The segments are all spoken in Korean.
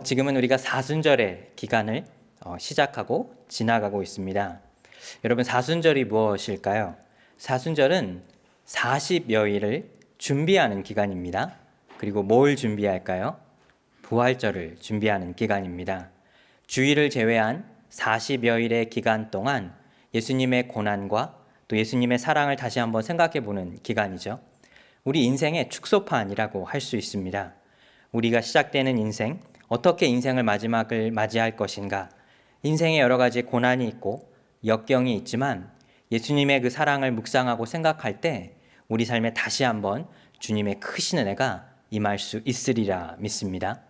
지금은 우리가 사순절의 기간을 시작하고 지나가고 있습니다. 여러분, 사순절이 무엇일까요? 사순절은 40여일을 준비하는 기간입니다. 그리고 뭘 준비할까요? 부활절을 준비하는 기간입니다. 주일을 제외한 40여일의 기간 동안 예수님의 고난과 또 예수님의 사랑을 다시 한번 생각해 보는 기간이죠. 우리 인생의 축소판이라고 할 수 있습니다. 우리가 시작되는 인생, 어떻게 인생을 마지막을 맞이할 것인가? 인생에 여러 가지 고난이 있고 역경이 있지만 예수님의 그 사랑을 묵상하고 생각할 때 우리 삶에 다시 한번 주님의 크신 은혜가 임할 수 있으리라 믿습니다.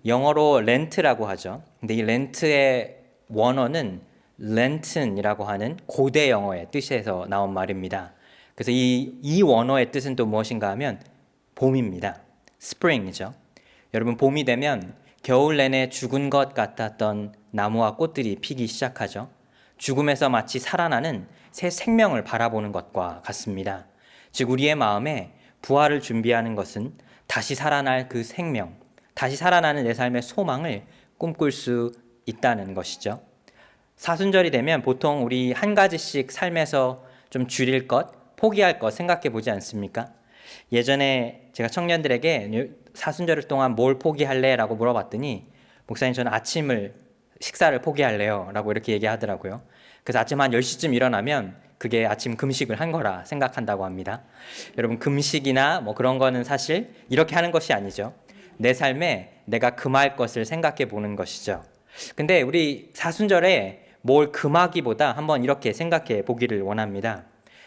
영어로 렌트라고 하죠. 근데 이 렌트의 원어는 렌튼이라고 하는 고대 영어의 뜻에서 나온 말입니다. 그래서 이 원어의 뜻은 또 무엇인가 하면 봄입니다. 스프링이죠. 여러분, 봄이 되면 겨울 내내 죽은 것 같았던 나무와 꽃들이 피기 시작하죠. 죽음에서 마치 살아나는 새 생명을 바라보는 것과 같습니다. 즉, 우리의 마음에 부활을 준비하는 것은 다시 살아날 그 생명, 다시 살아나는 내 삶의 소망을 꿈꿀 수 있다는 것이죠. 사순절이 되면 보통 우리 한 가지씩 삶에서 좀 줄일 것, 포기할 것 생각해 보지 않습니까? 예전에 제가 청년들에게 사순절 동안 뭘 포기할래? 라고 물어봤더니 목사님, 저는 식사를 포기할래요 라고 이렇게 얘기하더라고요. 그래서 아침 한 10시쯤 일어나면 그게 아침 금식을 한 거라 생각한다고 합니다. 여러분, 금식이나 뭐 그런 거는 사실 이렇게 하는 것이 아니죠. 내 삶에 내가 금할 것을 생각해 보는 것이죠. 근데 우리 사순절에 뭘 금하기보다 한번 이렇게 생각해 보기를 원합니다.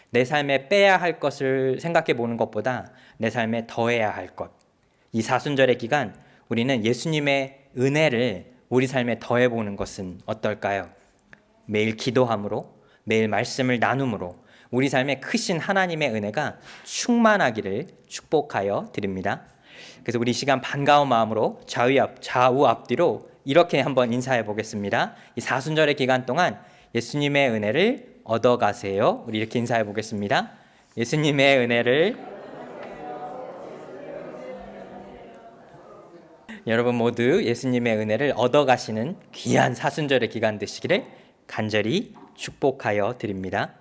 내 삶에 빼야 할 것을 생각해 보는 것보다 내 삶에 더해야 할 것. 이 사순절의 기간, 우리는 예수님의 은혜를 우리 삶에 더해 보는 것은 어떨까요? 매일 기도함으로, 매일 말씀을 나눔으로 우리 삶에 크신 하나님의 은혜가 충만하기를 축복하여 드립니다. 그래서 우리 시간 반가운 마음으로 좌우 앞뒤로 이렇게 한번 인사해 보겠습니다. 이 사순절의 기간 동안 예수님의 은혜를 얻어가세요. 우리 이렇게 인사해 보겠습니다. 예수님의 은혜를 여러분 모두 예수님의 은혜를 얻어가시는 귀한 사순절의 기간 되시기를 간절히 축복하여 드립니다.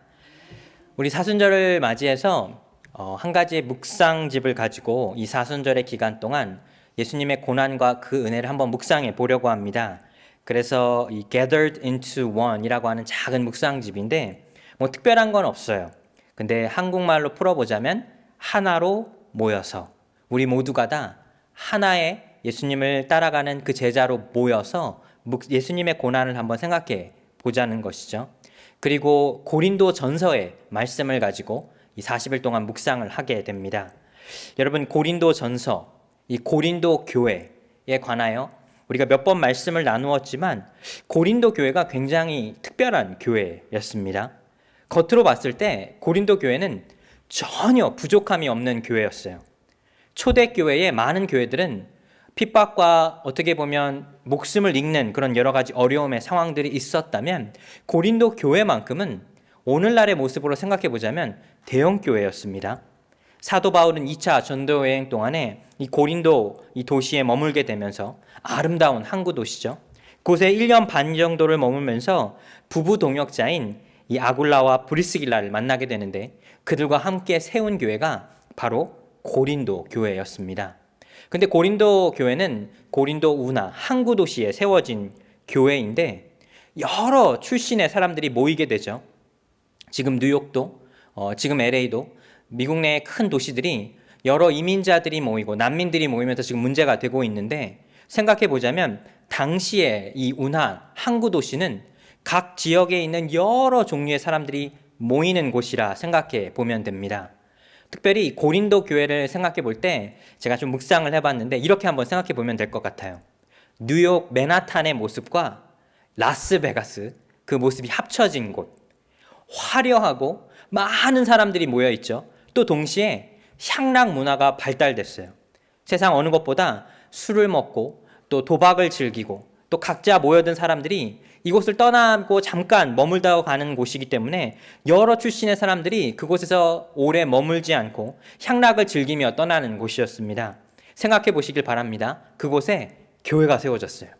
우리 사순절을 맞이해서 한 가지의 묵상집을 가지고 이 사순절의 기간 동안 예수님의 고난과 그 은혜를 한번 묵상해 보려고 합니다. 그래서 이 Gathered into One이라고 하는 작은 묵상집인데 뭐 특별한 건 없어요. 근데 한국말로 풀어보자면 하나로 모여서, 우리 모두가 다 하나의 예수님을 따라가는 그 제자로 모여서 예수님의 고난을 한번 생각해 보자는 것이죠. 그리고 고린도 전서의 말씀을 가지고 이 40일 동안 묵상을 하게 됩니다. 여러분, 고린도 전서, 이 고린도 교회에 관하여 우리가 몇 번 말씀을 나누었지만 고린도 교회가 굉장히 특별한 교회였습니다. 겉으로 봤을 때 고린도 교회는 전혀 부족함이 없는 교회였어요. 초대교회의 많은 교회들은 핍박과 어떻게 보면 목숨을 잃는 그런 여러 가지 어려움의 상황들이 있었다면 고린도 교회만큼은 오늘날의 모습으로 생각해 보자면 대형 교회였습니다. 사도 바울은 2차 전도 여행 동안에 이 고린도 이 도시에 머물게 되면서 아름다운 항구 도시죠. 곳에 1년 반 정도를 머물면서 부부 동역자인 이 아굴라와 브리스길라를 만나게 되는데 그들과 함께 세운 교회가 바로 고린도 교회였습니다. 근데 고린도 교회는 고린도 운하 항구 도시에 세워진 교회인데 여러 출신의 사람들이 모이게 되죠. 지금 뉴욕도, 지금 LA도 미국 내의 큰 도시들이 여러 이민자들이 모이고 난민들이 모이면서 지금 문제가 되고 있는데 생각해 보자면 당시에 이 운하 항구 도시는 각 지역에 있는 여러 종류의 사람들이 모이는 곳이라 생각해 보면 됩니다. 특별히 고린도 교회를 생각해 볼 때 제가 좀 묵상을 해봤는데 이렇게 한번 생각해 보면 될 것 같아요. 뉴욕 맨하탄의 모습과 라스베가스 그 모습이 합쳐진 곳, 화려하고 많은 사람들이 모여 있죠. 또 동시에 향락 문화가 발달됐어요. 세상 어느 것보다 술을 먹고 또 도박을 즐기고 또 각자 모여든 사람들이 이곳을 떠나고 잠깐 머물다 가는 곳이기 때문에 여러 출신의 사람들이 그곳에서 오래 머물지 않고 향락을 즐기며 떠나는 곳이었습니다. 생각해 보시길 바랍니다. 그곳에 교회가 세워졌어요.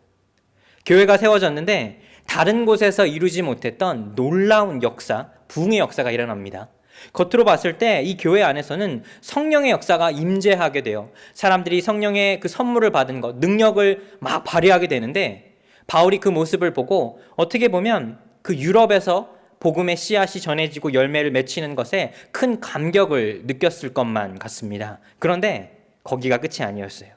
교회가 세워졌는데 다른 곳에서 이루지 못했던 놀라운 역사, 부흥의 역사가 일어납니다. 겉으로 봤을 때 이 교회 안에서는 성령의 역사가 임재하게 돼요. 사람들이 성령의 그 선물을 받은 것, 능력을 막 발휘하게 되는데 바울이 그 모습을 보고 어떻게 보면 그 유럽에서 복음의 씨앗이 전해지고 열매를 맺히는 것에 큰 감격을 느꼈을 것만 같습니다. 그런데 거기가 끝이 아니었어요.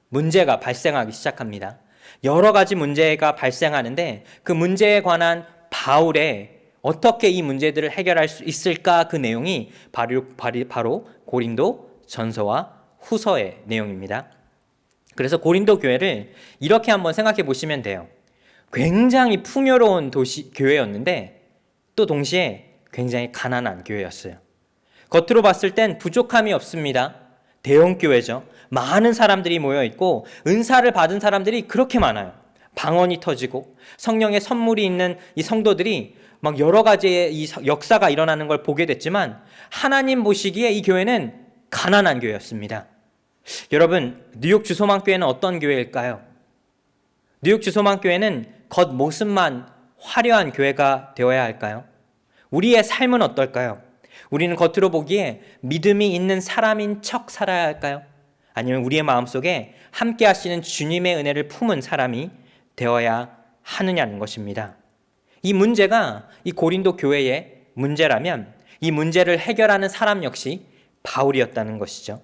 문제가 발생하기 시작합니다. 여러 가지 문제가 발생하는데 그 문제에 관한 바울의 어떻게 이 문제들을 해결할 수 있을까 그 내용이 바로 고린도 전서와 후서의 내용입니다. 그래서 고린도 교회를 이렇게 한번 생각해 보시면 돼요. 굉장히 풍요로운 교회였는데 또 동시에 굉장히 가난한 교회였어요. 겉으로 봤을 땐 부족함이 없습니다. 대형 교회죠. 많은 사람들이 모여 있고 은사를 받은 사람들이 그렇게 많아요. 방언이 터지고 성령의 선물이 있는 이 성도들이 막 여러 가지의 이 역사가 일어나는 걸 보게 됐지만 하나님 보시기에 이 교회는 가난한 교회였습니다. 여러분, 뉴욕 주소만 교회는 어떤 교회일까요? 뉴욕 주소만 교회는 겉모습만 화려한 교회가 되어야 할까요? 우리의 삶은 어떨까요? 우리는 겉으로 보기에 믿음이 있는 사람인 척 살아야 할까요? 아니면 우리의 마음속에 함께 하시는 주님의 은혜를 품은 사람이 되어야 하느냐는 것입니다. 이 문제가 이 고린도 교회의 문제라면 이 문제를 해결하는 사람 역시 바울이었다는 것이죠.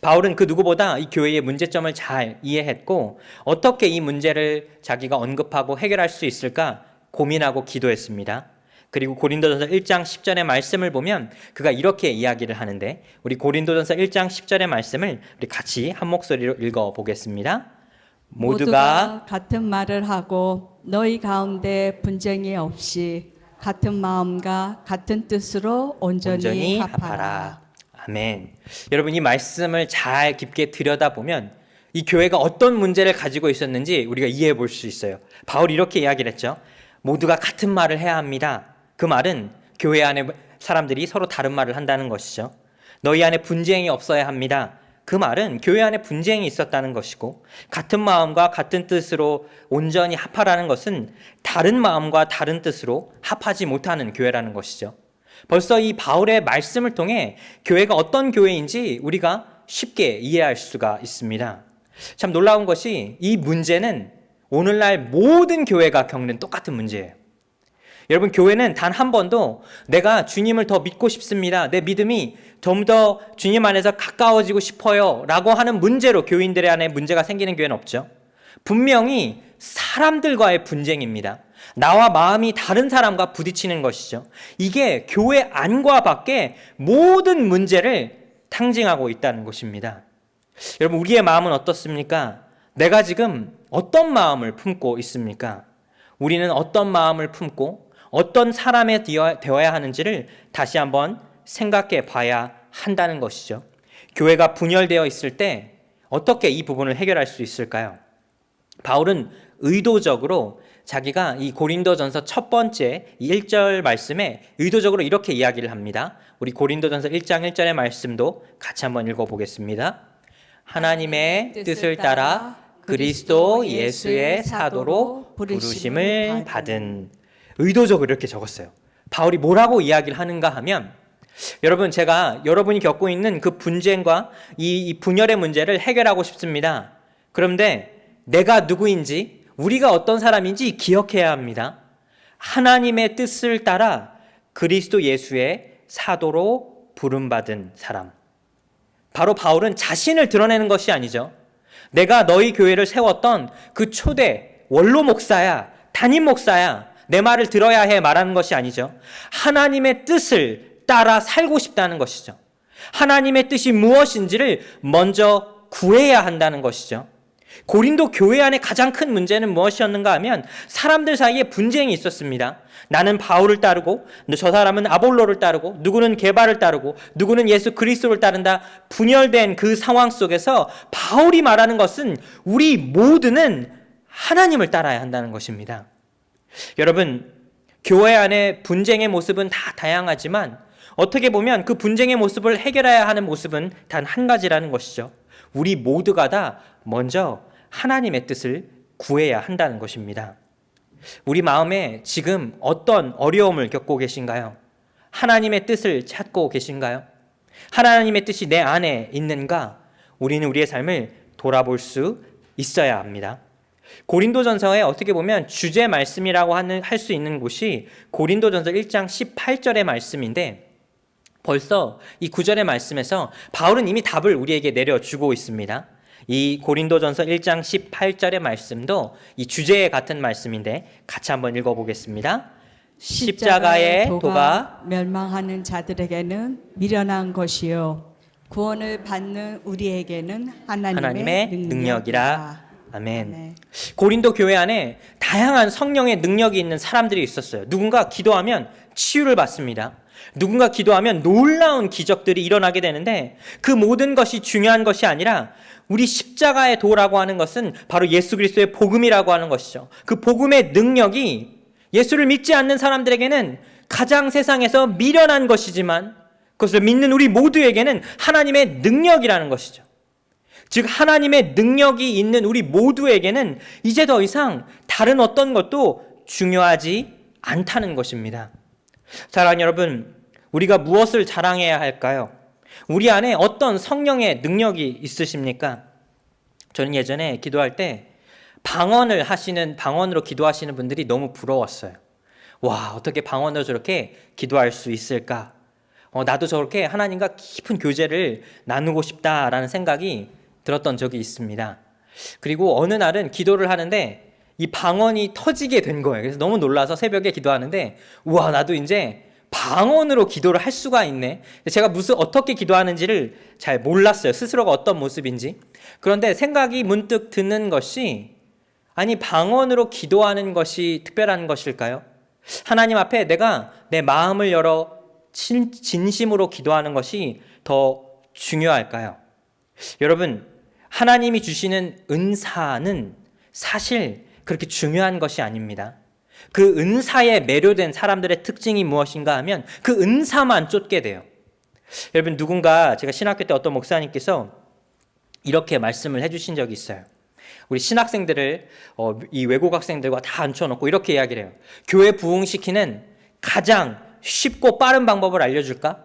바울은 그 누구보다 이 교회의 문제점을 잘 이해했고 어떻게 이 문제를 자기가 언급하고 해결할 수 있을까 고민하고 기도했습니다. 그리고 고린도전서 1장 10절의 말씀을 보면 그가 이렇게 이야기를 하는데 우리 고린도전서 1장 10절의 말씀을 우리 같이 한 목소리로 읽어보겠습니다. 모두가 같은 말을 하고 너희 가운데 분쟁이 없이 같은 마음과 같은 뜻으로 온전히 합하라. 아멘. 여러분 이 말씀을 잘 깊게 들여다보면 이 교회가 어떤 문제를 가지고 있었는지 우리가 이해해 볼 수 있어요. 바울이 이렇게 이야기를 했죠. 모두가 같은 말을 해야 합니다. 그 말은 교회 안에 사람들이 서로 다른 말을 한다는 것이죠. 너희 안에 분쟁이 없어야 합니다. 그 말은 교회 안에 분쟁이 있었다는 것이고 같은 마음과 같은 뜻으로 온전히 합하라는 것은 다른 마음과 다른 뜻으로 합하지 못하는 교회라는 것이죠. 벌써 이 바울의 말씀을 통해 교회가 어떤 교회인지 우리가 쉽게 이해할 수가 있습니다. 참 놀라운 것이 이 문제는 오늘날 모든 교회가 겪는 똑같은 문제예요. 여러분 교회는 단 한 번도 내가 주님을 더 믿고 싶습니다. 내 믿음이 좀 더 주님 안에서 가까워지고 싶어요 라고 하는 문제로 교인들의 안에 문제가 생기는 교회는 없죠. 분명히 사람들과의 분쟁입니다. 나와 마음이 다른 사람과 부딪히는 것이죠. 이게 교회 안과 밖에 모든 문제를 상징하고 있다는 것입니다. 여러분 우리의 마음은 어떻습니까? 내가 지금 어떤 마음을 품고 있습니까? 우리는 어떤 마음을 품고 어떤 사람이 되어야 하는지를 다시 한번 생각해 봐야 한다는 것이죠. 교회가 분열되어 있을 때 어떻게 이 부분을 해결할 수 있을까요? 바울은 의도적으로 자기가 이 고린도전서 첫 번째 1절 말씀에 의도적으로 이렇게 이야기를 합니다. 우리 고린도전서 1장 1절의 말씀도 같이 한번 읽어보겠습니다. 하나님의 뜻을 따라 그리스도 예수의 사도로 부르심을 받은. 의도적으로 이렇게 적었어요. 바울이 뭐라고 이야기를 하는가 하면 여러분 제가 여러분이 겪고 있는 그 분쟁과 이 분열의 문제를 해결하고 싶습니다. 그런데 내가 누구인지 우리가 어떤 사람인지 기억해야 합니다. 하나님의 뜻을 따라 그리스도 예수의 사도로 부름받은 사람. 바로 바울은 자신을 드러내는 것이 아니죠. 내가 너희 교회를 세웠던 그 초대 원로 목사야, 담임 목사야, 내 말을 들어야 해 말하는 것이 아니죠. 하나님의 뜻을 따라 살고 싶다는 것이죠. 하나님의 뜻이 무엇인지를 먼저 구해야 한다는 것이죠. 고린도 교회 안에 가장 큰 문제는 무엇이었는가 하면 사람들 사이에 분쟁이 있었습니다. 나는 바울을 따르고 저 사람은 아볼로를 따르고 누구는 게바를 따르고 누구는 예수 그리스도를 따른다. 분열된 그 상황 속에서 바울이 말하는 것은 우리 모두는 하나님을 따라야 한다는 것입니다. 여러분 교회 안에 분쟁의 모습은 다 다양하지만 어떻게 보면 그 분쟁의 모습을 해결해야 하는 모습은 단 한 가지라는 것이죠. 우리 모두가 다 먼저 하나님의 뜻을 구해야 한다는 것입니다. 우리 마음에 지금 어떤 어려움을 겪고 계신가요? 하나님의 뜻을 찾고 계신가요? 하나님의 뜻이 내 안에 있는가? 우리는 우리의 삶을 돌아볼 수 있어야 합니다. 고린도전서에 어떻게 보면 주제 말씀이라고 할 수 있는 곳이 고린도전서 1장 18절의 말씀인데, 벌써 이 9절의 말씀에서 바울은 이미 답을 우리에게 내려주고 있습니다. 이 고린도전서 1장 18절의 말씀도 이 주제에 같은 말씀인데 같이 한번 읽어보겠습니다. 십자가의 도가 멸망하는 자들에게는 미련한 것이요 구원을 받는 우리에게는 하나님의 능력이라. 아멘. 고린도 교회 안에 다양한 성령의 능력이 있는 사람들이 있었어요. 누군가 기도하면 치유를 받습니다. 누군가 기도하면 놀라운 기적들이 일어나게 되는데, 그 모든 것이 중요한 것이 아니라 우리 십자가의 도라고 하는 것은 바로 예수 그리스도의 복음이라고 하는 것이죠. 그 복음의 능력이 예수를 믿지 않는 사람들에게는 가장 세상에서 미련한 것이지만, 그것을 믿는 우리 모두에게는 하나님의 능력이라는 것이죠. 즉 하나님의 능력이 있는 우리 모두에게는 이제 더 이상 다른 어떤 것도 중요하지 않다는 것입니다. 사랑하는 여러분, 우리가 무엇을 자랑해야 할까요? 우리 안에 어떤 성령의 능력이 있으십니까? 저는 예전에 기도할 때 방언으로 기도하시는 분들이 너무 부러웠어요. 와, 어떻게 방언으로 저렇게 기도할 수 있을까? 나도 저렇게 하나님과 깊은 교제를 나누고 싶다라는 생각이 들었던 적이 있습니다. 그리고 어느 날은 기도를 하는데 이 방언이 터지게 된 거예요. 그래서 너무 놀라서 새벽에 기도하는데, 우와, 나도 이제 방언으로 기도를 할 수가 있네. 제가 어떻게 기도하는지를 잘 몰랐어요. 스스로가 어떤 모습인지. 그런데 생각이 문득 드는 것이, 아니, 방언으로 기도하는 것이 특별한 것일까요? 하나님 앞에 내가 내 마음을 열어 진심으로 기도하는 것이 더 중요할까요? 여러분, 하나님이 주시는 은사는 사실 그렇게 중요한 것이 아닙니다. 그 은사에 매료된 사람들의 특징이 무엇인가 하면 그 은사만 쫓게 돼요. 여러분, 제가 신학교 때 어떤 목사님께서 이렇게 말씀을 해주신 적이 있어요. 우리 신학생들을 이 외국 학생들과 다 앉혀놓고 이렇게 이야기를 해요. 교회 부흥시키는 가장 쉽고 빠른 방법을 알려줄까?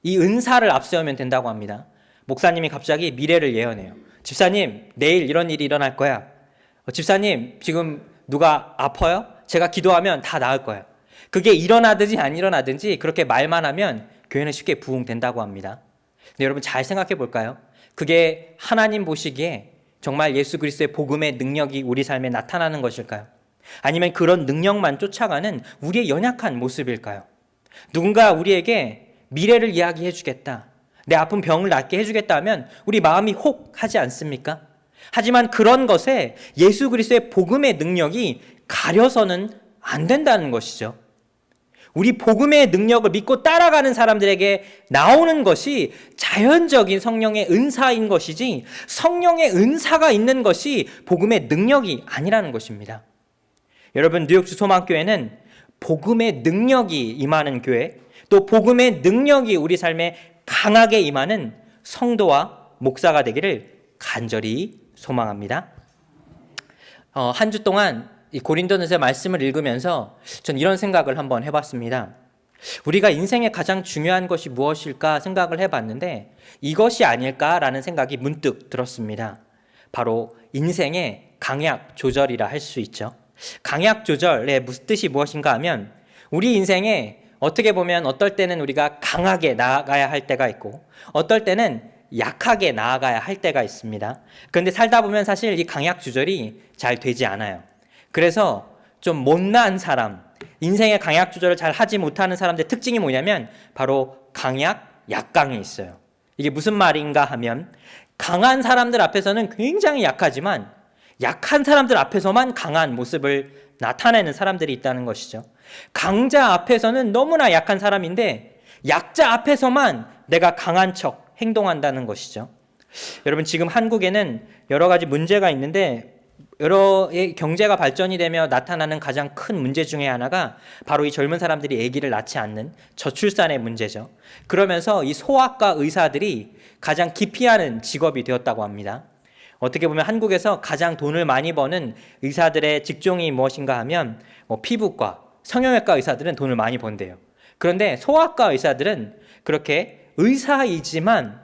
이 은사를 앞세우면 된다고 합니다. 목사님이 갑자기 미래를 예언해요. 집사님, 내일 이런 일이 일어날 거야. 집사님, 지금 누가 아파요? 제가 기도하면 다 나을 거예요. 그게 일어나든지 안 일어나든지 그렇게 말만 하면 교회는 쉽게 부흥된다고 합니다. 근데 여러분 잘 생각해 볼까요? 그게 하나님 보시기에 정말 예수 그리스도의 복음의 능력이 우리 삶에 나타나는 것일까요? 아니면 그런 능력만 쫓아가는 우리의 연약한 모습일까요? 누군가 우리에게 미래를 이야기해 주겠다, 내 아픈 병을 낫게 해주겠다 하면 우리 마음이 혹 하지 않습니까? 하지만 그런 것에 예수 그리스도의 복음의 능력이 가려서는 안 된다는 것이죠. 우리 복음의 능력을 믿고 따라가는 사람들에게 나오는 것이 자연적인 성령의 은사인 것이지, 성령의 은사가 있는 것이 복음의 능력이 아니라는 것입니다. 여러분, 뉴욕주 소망교회는 복음의 능력이 임하는 교회, 또 복음의 능력이 우리 삶에 강하게 임하는 성도와 목사가 되기를 간절히 소망합니다. 한 주 동안 이 고린도전서의 말씀을 읽으면서 전 이런 생각을 한번 해봤습니다. 우리가 인생에 가장 중요한 것이 무엇일까 생각을 해봤는데 이것이 아닐까라는 생각이 문득 들었습니다. 바로 인생의 강약 조절이라 할 수 있죠. 강약 조절의 뜻이 무엇인가 하면, 우리 인생에 어떻게 보면 어떨 때는 우리가 강하게 나아가야 할 때가 있고 어떨 때는 약하게 나아가야 할 때가 있습니다. 그런데 살다 보면 사실 이 강약 조절이 잘 되지 않아요. 그래서 좀 못난 사람, 인생의 강약 조절을 잘 하지 못하는 사람들의 특징이 뭐냐면 바로 강약, 약강이 있어요. 이게 무슨 말인가 하면, 강한 사람들 앞에서는 굉장히 약하지만 약한 사람들 앞에서만 강한 모습을 나타내는 사람들이 있다는 것이죠. 강자 앞에서는 너무나 약한 사람인데 약자 앞에서만 내가 강한 척 행동한다는 것이죠. 여러분, 지금 한국에는 여러 가지 문제가 있는데 여러 경제가 발전이 되며 나타나는 가장 큰 문제 중에 하나가 바로 이 젊은 사람들이 아기를 낳지 않는 저출산의 문제죠. 그러면서 이 소아과 의사들이 가장 기피하는 직업이 되었다고 합니다. 어떻게 보면 한국에서 가장 돈을 많이 버는 의사들의 직종이 무엇인가 하면 피부과, 성형외과 의사들은 돈을 많이 번대요. 그런데 소아과 의사들은 그렇게 의사이지만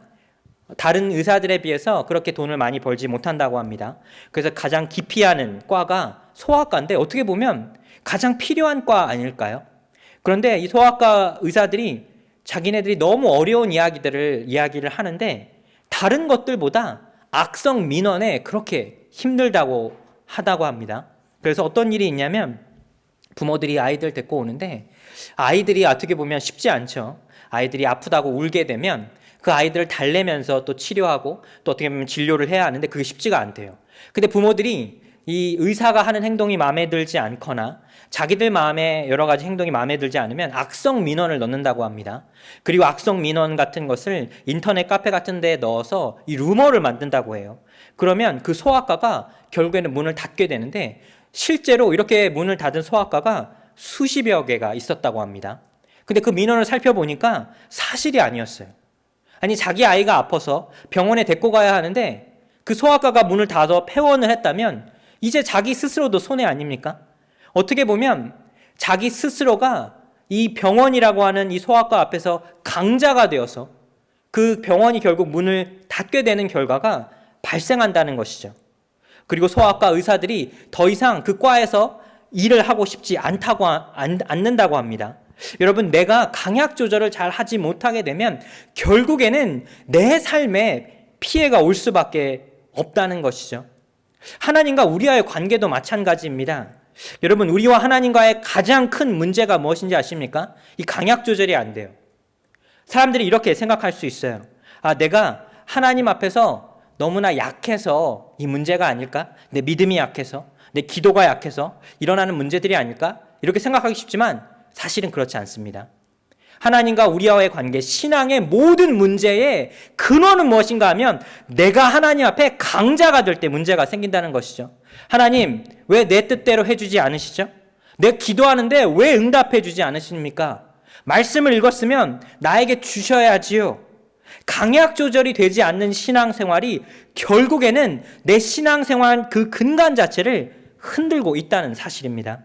다른 의사들에 비해서 그렇게 돈을 많이 벌지 못한다고 합니다. 그래서 가장 기피하는 과가 소아과인데 어떻게 보면 가장 필요한 과 아닐까요? 그런데 이 소아과 의사들이 자기네들이 너무 어려운 이야기를 하는데 다른 것들보다 악성 민원에 그렇게 힘들다고 하다고 합니다. 그래서 어떤 일이 있냐면 부모들이 아이들 데리고 오는데 아이들이 어떻게 보면 쉽지 않죠. 아이들이 아프다고 울게 되면 그 아이들을 달래면서 또 치료하고 또 어떻게 보면 진료를 해야 하는데 그게 쉽지가 않대요. 근데 부모들이 이 의사가 하는 행동이 마음에 들지 않거나 자기들 마음에 여러 가지 행동이 마음에 들지 않으면 악성 민원을 넣는다고 합니다. 그리고 악성 민원 같은 것을 인터넷 카페 같은 데에 넣어서 이 루머를 만든다고 해요. 그러면 그 소아과가 결국에는 문을 닫게 되는데 실제로 이렇게 문을 닫은 소아과가 수십여 개가 있었다고 합니다. 근데 그 민원을 살펴보니까 사실이 아니었어요. 아니 자기 아이가 아파서 병원에 데리고 가야 하는데 그 소아과가 문을 닫아 폐원을 했다면 이제 자기 스스로도 손해 아닙니까? 어떻게 보면 자기 스스로가 이 병원이라고 하는 이 소아과 앞에서 강자가 되어서 그 병원이 결국 문을 닫게 되는 결과가 발생한다는 것이죠. 그리고 소아과 의사들이 더 이상 그 과에서 일을 하고 싶지 않는다고 합니다. 여러분, 내가 강약 조절을 잘 하지 못하게 되면 결국에는 내 삶에 피해가 올 수밖에 없다는 것이죠. 하나님과 우리와의 관계도 마찬가지입니다. 여러분, 우리와 하나님과의 가장 큰 문제가 무엇인지 아십니까? 이 강약 조절이 안 돼요. 사람들이 이렇게 생각할 수 있어요. 내가 하나님 앞에서 너무나 약해서 이 문제가 아닐까? 내 믿음이 약해서, 내 기도가 약해서 일어나는 문제들이 아닐까? 이렇게 생각하기 쉽지만 사실은 그렇지 않습니다. 하나님과 우리와의 관계, 신앙의 모든 문제의 근원은 무엇인가 하면 내가 하나님 앞에 강자가 될 때 문제가 생긴다는 것이죠. 하나님, 왜 내 뜻대로 해주지 않으시죠? 내가 기도하는데 왜 응답해 주지 않으십니까? 말씀을 읽었으면 나에게 주셔야지요. 강약 조절이 되지 않는 신앙생활이 결국에는 내 신앙생활 그 근간 자체를 흔들고 있다는 사실입니다.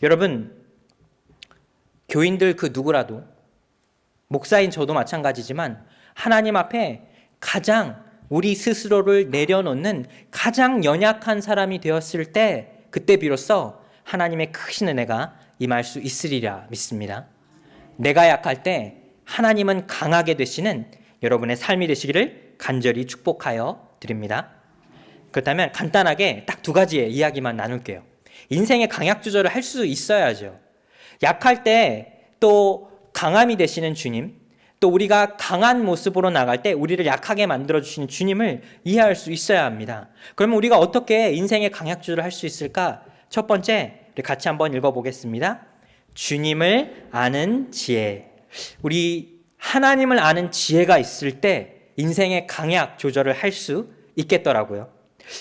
여러분, 교인들 그 누구라도, 목사인 저도 마찬가지지만 하나님 앞에 가장 우리 스스로를 내려놓는 가장 연약한 사람이 되었을 때 그때 비로소 하나님의 크신 은혜가 임할 수 있으리라 믿습니다. 내가 약할 때 하나님은 강하게 되시는 여러분의 삶이 되시기를 간절히 축복하여 드립니다. 그렇다면 간단하게 딱 두 가지의 이야기만 나눌게요. 인생의 강약 조절을 할 수 있어야죠. 약할 때 또 강함이 되시는 주님, 또 우리가 강한 모습으로 나갈 때 우리를 약하게 만들어주시는 주님을 이해할 수 있어야 합니다. 그러면 우리가 어떻게 인생의 강약 조절을 할 수 있을까? 첫 번째, 우리 같이 한번 읽어보겠습니다. 주님을 아는 지혜. 우리 하나님을 아는 지혜가 있을 때 인생의 강약 조절을 할 수 있겠더라고요.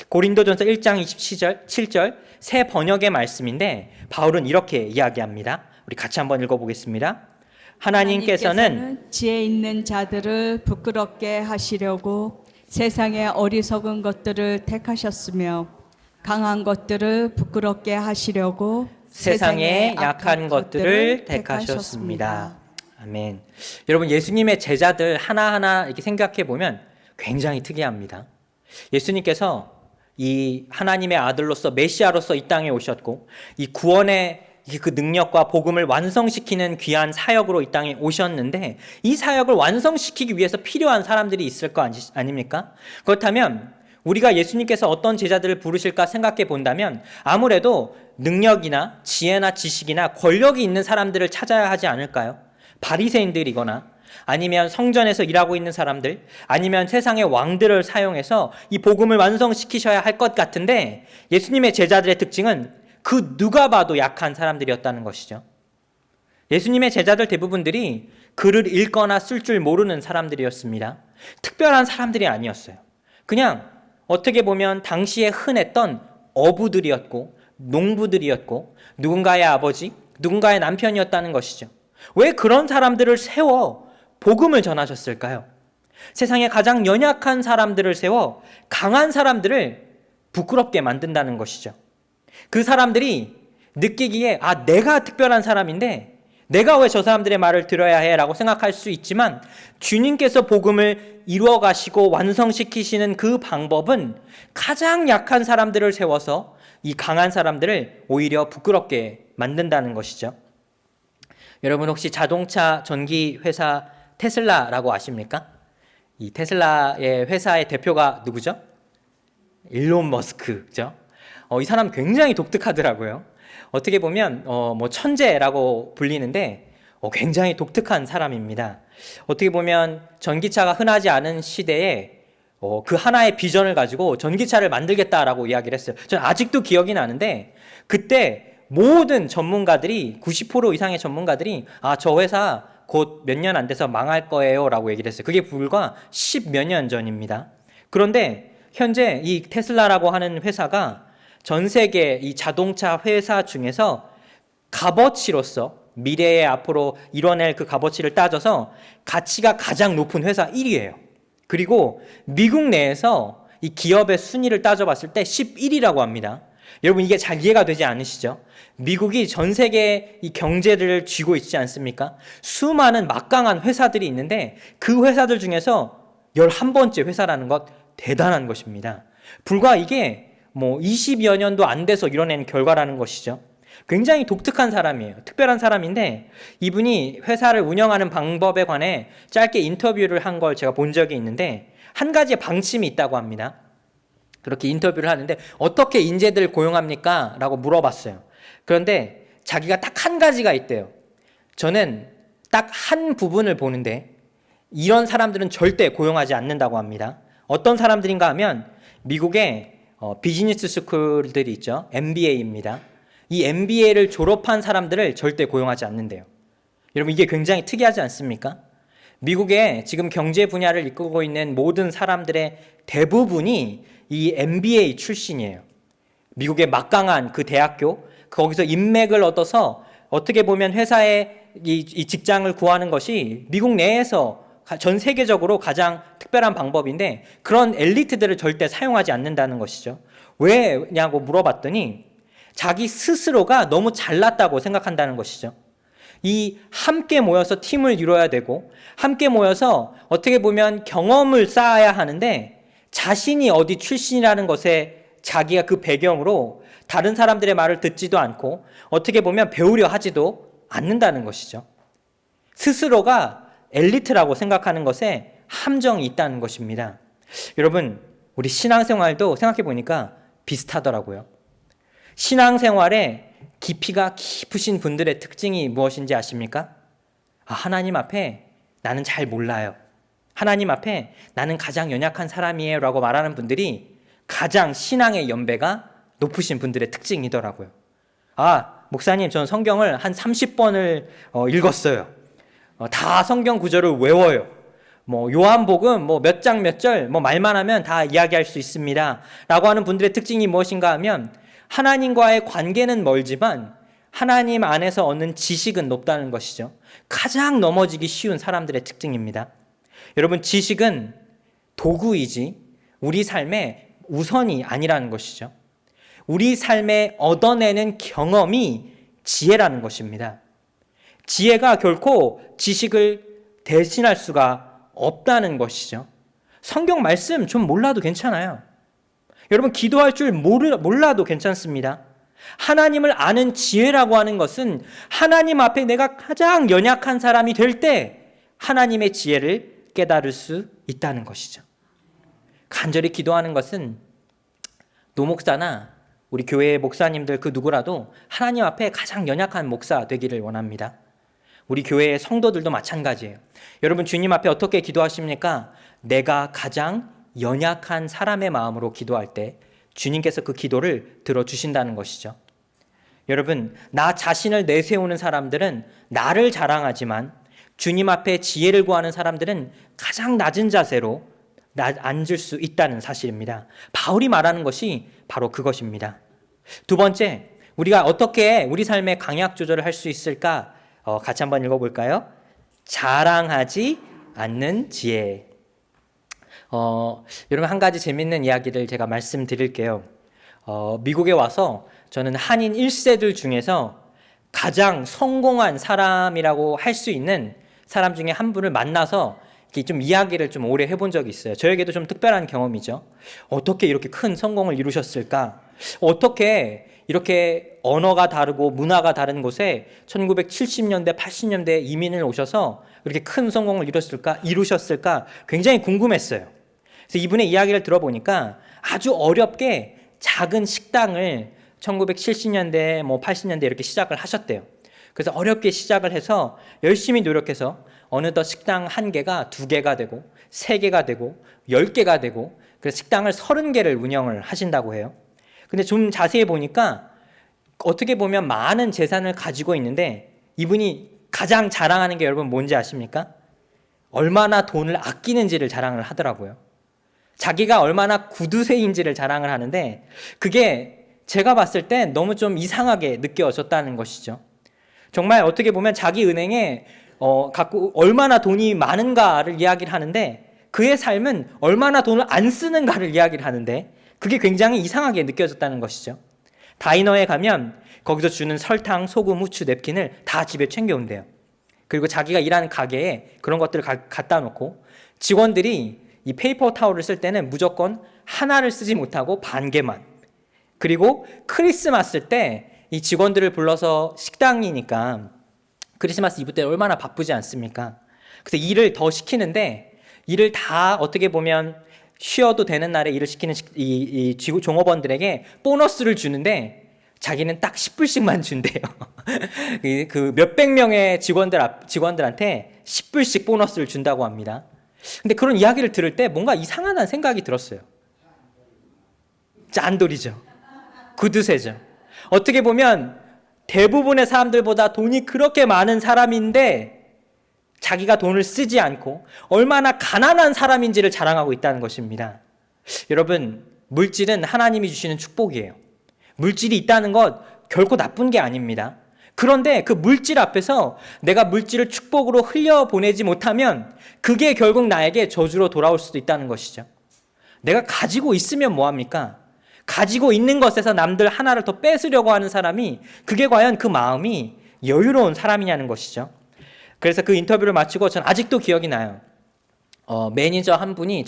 고린도전서 1장 27절 새 번역의 말씀인데 바울은 이렇게 이야기합니다. 우리 같이 한번 읽어보겠습니다. 하나님께서는 지혜 있는 자들을 부끄럽게 하시려고 세상의 어리석은 것들을 택하셨으며 강한 것들을 부끄럽게 하시려고 세상의 약한 것들을 택하셨습니다. 아멘. 여러분, 예수님의 제자들 하나하나 이렇게 생각해 보면 굉장히 특이합니다. 예수님께서 이 하나님의 아들로서 메시아로서 이 땅에 오셨고 이 구원의 그 능력과 복음을 완성시키는 귀한 사역으로 이 땅에 오셨는데 이 사역을 완성시키기 위해서 필요한 사람들이 있을 거 아닙니까? 그렇다면 우리가 예수님께서 어떤 제자들을 부르실까 생각해 본다면 아무래도 능력이나 지혜나 지식이나 권력이 있는 사람들을 찾아야 하지 않을까요? 바리새인들이거나 아니면 성전에서 일하고 있는 사람들, 아니면 세상의 왕들을 사용해서 이 복음을 완성시키셔야 할 것 같은데 예수님의 제자들의 특징은 그 누가 봐도 약한 사람들이었다는 것이죠. 예수님의 제자들 대부분들이 글을 읽거나 쓸 줄 모르는 사람들이었습니다. 특별한 사람들이 아니었어요. 그냥 어떻게 보면 당시에 흔했던 어부들이었고 농부들이었고 누군가의 아버지, 누군가의 남편이었다는 것이죠. 왜 그런 사람들을 세워 복음을 전하셨을까요? 세상에 가장 연약한 사람들을 세워 강한 사람들을 부끄럽게 만든다는 것이죠. 그 사람들이 느끼기에 내가 특별한 사람인데 내가 왜 저 사람들의 말을 들어야 해? 라고 생각할 수 있지만 주님께서 복음을 이루어 가시고 완성시키시는 그 방법은 가장 약한 사람들을 세워서 이 강한 사람들을 오히려 부끄럽게 만든다는 것이죠. 여러분 혹시 자동차 전기 회사 테슬라라고 아십니까? 이 테슬라의 회사의 대표가 누구죠? 일론 머스크죠. 이 사람 굉장히 독특하더라고요. 어떻게 보면 천재라고 불리는데 굉장히 독특한 사람입니다. 어떻게 보면 전기차가 흔하지 않은 시대에 그 하나의 비전을 가지고 전기차를 만들겠다라고 이야기를 했어요. 저는 아직도 기억이 나는데 그때 모든 전문가들이 90% 이상의 전문가들이 저 회사 곧 몇 년 안 돼서 망할 거예요 라고 얘기를 했어요. 그게 불과 10 몇 년 전입니다. 그런데 현재 이 테슬라라고 하는 회사가 전 세계 이 자동차 회사 중에서 값어치로서 미래에 앞으로 이뤄낼 그 값어치를 따져서 가치가 가장 높은 회사 1위예요. 그리고 미국 내에서 이 기업의 순위를 따져봤을 때 11위라고 합니다. 여러분 이게 잘 이해가 되지 않으시죠? 미국이 전 세계 이 경제를 쥐고 있지 않습니까? 수많은 막강한 회사들이 있는데 그 회사들 중에서 11번째 회사라는 것 대단한 것입니다. 불과 이게 20여 년도 안 돼서 이뤄낸 결과라는 것이죠. 굉장히 독특한 사람이에요. 특별한 사람인데 이분이 회사를 운영하는 방법에 관해 짧게 인터뷰를 한 걸 제가 본 적이 있는데 한 가지 방침이 있다고 합니다. 그렇게 인터뷰를 하는데 어떻게 인재들 고용합니까? 라고 물어봤어요. 그런데 자기가 딱 한 가지가 있대요. 저는 딱 한 부분을 보는데 이런 사람들은 절대 고용하지 않는다고 합니다. 어떤 사람들인가 하면 미국의 비즈니스 스쿨들이 있죠. MBA입니다. 이 MBA를 졸업한 사람들을 절대 고용하지 않는데요. 여러분 이게 굉장히 특이하지 않습니까? 미국의 지금 경제 분야를 이끌고 있는 모든 사람들의 대부분이 이 MBA 출신이에요. 미국의 막강한 그 대학교, 거기서 인맥을 얻어서 어떻게 보면 회사에 이 직장을 구하는 것이 미국 내에서 전 세계적으로 가장 특별한 방법인데 그런 엘리트들을 절대 사용하지 않는다는 것이죠. 왜냐고 물어봤더니 자기 스스로가 너무 잘났다고 생각한다는 것이죠. 이 함께 모여서 팀을 이뤄야 되고 함께 모여서 어떻게 보면 경험을 쌓아야 하는데 자신이 어디 출신이라는 것에 자기가 그 배경으로 다른 사람들의 말을 듣지도 않고 어떻게 보면 배우려 하지도 않는다는 것이죠. 스스로가 엘리트라고 생각하는 것에 함정이 있다는 것입니다. 여러분, 우리 신앙생활도 생각해 보니까 비슷하더라고요. 신앙생활에 깊이가 깊으신 분들의 특징이 무엇인지 아십니까? 하나님 앞에 나는 잘 몰라요. 하나님 앞에 나는 가장 연약한 사람이에요 라고 말하는 분들이 가장 신앙의 연배가 높으신 분들의 특징이더라고요. 목사님, 저는 성경을 한 30번을 읽었어요. 다 성경 구절을 외워요. 요한복음 몇 장 몇 절 말만 하면 다 이야기할 수 있습니다. 라고 하는 분들의 특징이 무엇인가 하면 하나님과의 관계는 멀지만 하나님 안에서 얻는 지식은 높다는 것이죠. 가장 넘어지기 쉬운 사람들의 특징입니다. 여러분, 지식은 도구이지 우리 삶의 우선이 아니라는 것이죠. 우리 삶에 얻어내는 경험이 지혜라는 것입니다. 지혜가 결코 지식을 대신할 수가 없다는 것이죠. 성경 말씀 좀 몰라도 괜찮아요. 여러분, 기도할 줄 몰라도 괜찮습니다. 하나님을 아는 지혜라고 하는 것은 하나님 앞에 내가 가장 연약한 사람이 될 때 하나님의 지혜를 깨달을 수 있다는 것이죠. 간절히 기도하는 것은 노목사나 우리 교회의 목사님들 그 누구라도 하나님 앞에 가장 연약한 목사 되기를 원합니다. 우리 교회의 성도들도 마찬가지예요. 여러분, 주님 앞에 어떻게 기도하십니까? 내가 가장 연약한 사람의 마음으로 기도할 때 주님께서 그 기도를 들어주신다는 것이죠. 여러분, 나 자신을 내세우는 사람들은 나를 자랑하지만 주님 앞에 지혜를 구하는 사람들은 가장 낮은 자세로 앉을 수 있다는 사실입니다. 바울이 말하는 것이 바로 그것입니다. 두 번째, 우리가 어떻게 우리 삶의 강약 조절을 할 수 있을까? 같이 한번 읽어볼까요? 자랑하지 않는 지혜. 여러분 한 가지 재밌는 이야기를 제가 말씀드릴게요. 미국에 와서 저는 한인 1세들 중에서 가장 성공한 사람이라고 할 수 있는 사람 중에 한 분을 만나서 좀 이야기를 좀 오래 해본 적이 있어요. 저에게도 좀 특별한 경험이죠. 어떻게 이렇게 큰 성공을 이루셨을까? 어떻게 이렇게 언어가 다르고 문화가 다른 곳에 1970년대, 80년대에 이민을 오셔서 이렇게 큰 성공을 이루셨을까? 굉장히 궁금했어요. 그래서 이분의 이야기를 들어보니까 아주 어렵게 작은 식당을 1970년대, 80년대 이렇게 시작을 하셨대요. 그래서 어렵게 시작을 해서 열심히 노력해서 어느덧 식당 1개가 2개가 되고 3개가 되고 10개가 되고 그래서 식당을 30개를 운영을 하신다고 해요. 근데 좀 자세히 보니까 어떻게 보면 많은 재산을 가지고 있는데 이분이 가장 자랑하는 게 여러분 뭔지 아십니까? 얼마나 돈을 아끼는지를 자랑을 하더라고요. 자기가 얼마나 구두쇠인지를 자랑을 하는데 그게 제가 봤을 때 너무 좀 이상하게 느껴졌다는 것이죠. 정말 어떻게 보면 자기 은행에 갖고 얼마나 돈이 많은가를 이야기를 하는데 그의 삶은 얼마나 돈을 안 쓰는가를 이야기를 하는데 그게 굉장히 이상하게 느껴졌다는 것이죠. 다이너에 가면 거기서 주는 설탕, 소금, 후추, 냅킨을 다 집에 챙겨온대요. 그리고 자기가 일하는 가게에 그런 것들을 갖다 놓고 직원들이 이 페이퍼 타올을 쓸 때는 무조건 하나를 쓰지 못하고 반 개만. 그리고 크리스마스 때 이 직원들을 불러서 식당이니까 크리스마스 이브 때 얼마나 바쁘지 않습니까? 그래서 일을 더 시키는데 일을 다 어떻게 보면 쉬어도 되는 날에 일을 시키는 이 종업원들에게 보너스를 주는데 자기는 딱 10불씩만 준대요. 그 몇백 명의 직원들한테 10불씩 보너스를 준다고 합니다. 근데 그런 이야기를 들을 때 뭔가 이상하다는 생각이 들었어요. 짠돌이죠. 구두쇠죠. 어떻게 보면 대부분의 사람들보다 돈이 그렇게 많은 사람인데 자기가 돈을 쓰지 않고 얼마나 가난한 사람인지를 자랑하고 있다는 것입니다. 여러분, 물질은 하나님이 주시는 축복이에요. 물질이 있다는 것 결코 나쁜 게 아닙니다. 그런데 그 물질 앞에서 내가 물질을 축복으로 흘려보내지 못하면 그게 결국 나에게 저주로 돌아올 수도 있다는 것이죠. 내가 가지고 있으면 뭐합니까? 가지고 있는 것에서 남들 하나를 더 뺏으려고 하는 사람이 그게 과연 그 마음이 여유로운 사람이냐는 것이죠. 그래서 그 인터뷰를 마치고 전 아직도 기억이 나요. 매니저 한 분이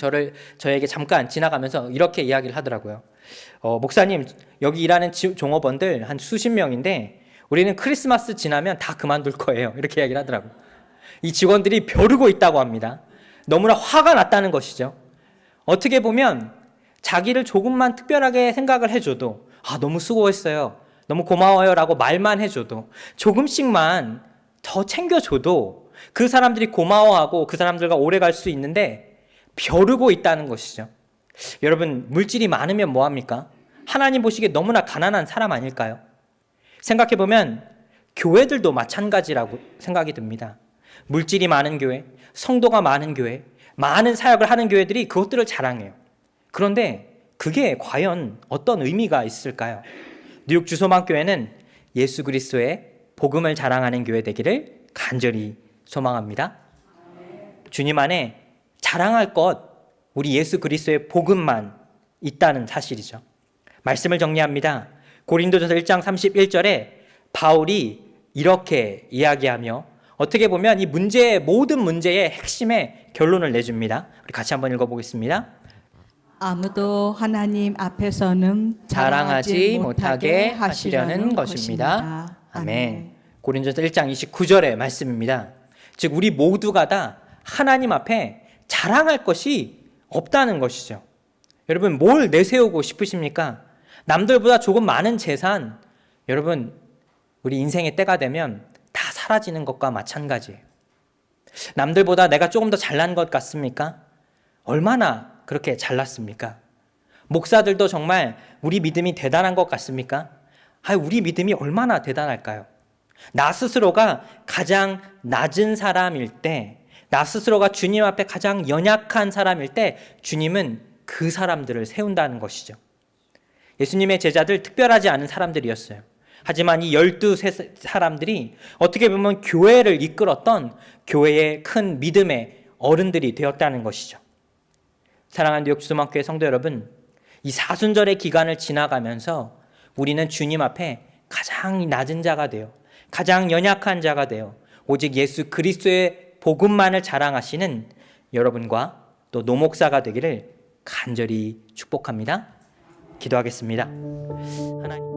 저에게 잠깐 지나가면서 이렇게 이야기를 하더라고요. 목사님, 여기 일하는 종업원들 한 수십 명인데 우리는 크리스마스 지나면 다 그만둘 거예요. 이렇게 이야기를 하더라고요. 이 직원들이 벼르고 있다고 합니다. 너무나 화가 났다는 것이죠. 어떻게 보면 자기를 조금만 특별하게 생각을 해줘도 너무 수고했어요. 너무 고마워요 라고 말만 해줘도 조금씩만 더 챙겨줘도 그 사람들이 고마워하고 그 사람들과 오래 갈 수 있는데 벼르고 있다는 것이죠. 여러분, 물질이 많으면 뭐합니까? 하나님 보시기에 너무나 가난한 사람 아닐까요? 생각해보면 교회들도 마찬가지라고 생각이 듭니다. 물질이 많은 교회, 성도가 많은 교회, 많은 사역을 하는 교회들이 그것들을 자랑해요. 그런데 그게 과연 어떤 의미가 있을까요? 뉴욕 주소망교회는 예수 그리스도의 복음을 자랑하는 교회 되기를 간절히 소망합니다. 주님 안에 자랑할 것, 우리 예수 그리스도의 복음만 있다는 사실이죠. 말씀을 정리합니다. 고린도전서 1장 31절에 바울이 이렇게 이야기하며 어떻게 보면 이 모든 문제의 핵심의 결론을 내줍니다. 우리 같이 한번 읽어보겠습니다. 아무도 하나님 앞에서는 자랑하지 못하게 하시려는 것입니다. 아멘. 고린도전서 1장 29절의 말씀입니다. 즉 우리 모두가 다 하나님 앞에 자랑할 것이 없다는 것이죠. 여러분, 뭘 내세우고 싶으십니까? 남들보다 조금 많은 재산, 여러분, 우리 인생의 때가 되면 다 사라지는 것과 마찬가지예요. 남들보다 내가 조금 더 잘난 것 같습니까? 얼마나 그렇게 잘났습니까? 목사들도 정말 우리 믿음이 대단한 것 같습니까? 우리 믿음이 얼마나 대단할까요? 나 스스로가 가장 낮은 사람일 때, 나 스스로가 주님 앞에 가장 연약한 사람일 때 주님은 그 사람들을 세운다는 것이죠. 예수님의 제자들 특별하지 않은 사람들이었어요. 하지만 이 12사람들이 어떻게 보면 교회를 이끌었던 교회의 큰 믿음의 어른들이 되었다는 것이죠. 사랑하는 뉴욕주도만교회 성도 여러분, 이 사순절의 기간을 지나가면서 우리는 주님 앞에 가장 낮은 자가 되어 가장 연약한 자가 되어 오직 예수 그리스도의 복음만을 자랑하시는 여러분과 또 노목사가 되기를 간절히 축복합니다. 기도하겠습니다. 하나님.